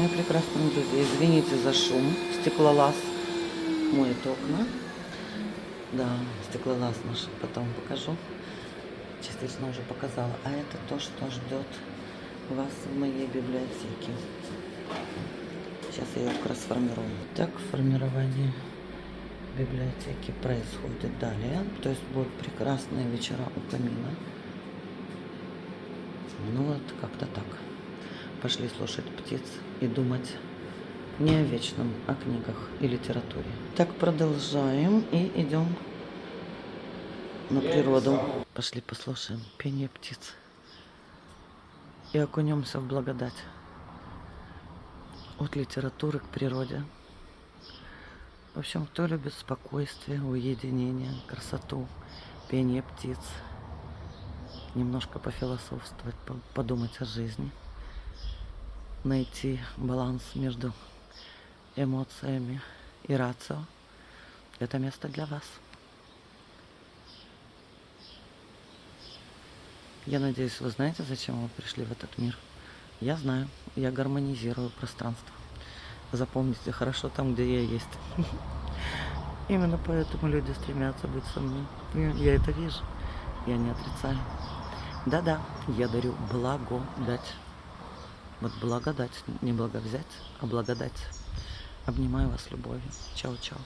мои прекрасные друзья, извините за шум. Стеклолаз моет окна. Да, стеклолаз наш потом покажу. Частично уже показала. А это то, что ждет вас в моей библиотеке. Сейчас я ее как раз сформирую. Так, формирование библиотеки происходит далее. То есть будут прекрасные вечера у камина. Ну вот, как-то так. Пошли слушать птиц и думать не о вечном, о книгах и литературе. Так, продолжаем и идем на природу. Пошли послушаем пение птиц и окунемся в благодать. От литературы к природе. В общем, кто любит спокойствие, уединение, красоту, пение птиц, немножко пофилософствовать, подумать о жизни, найти баланс между эмоциями и рацио, это место для вас. Я надеюсь, вы знаете, зачем вы пришли в этот мир. Я знаю, я гармонизирую пространство. Запомните хорошо там, где я есть. Именно поэтому люди стремятся быть со мной. Я это вижу, я не отрицаю. Да-да, я дарю благодать. Вот благодать, не благовзять, а благодать. Обнимаю вас любовью. Чао-чао.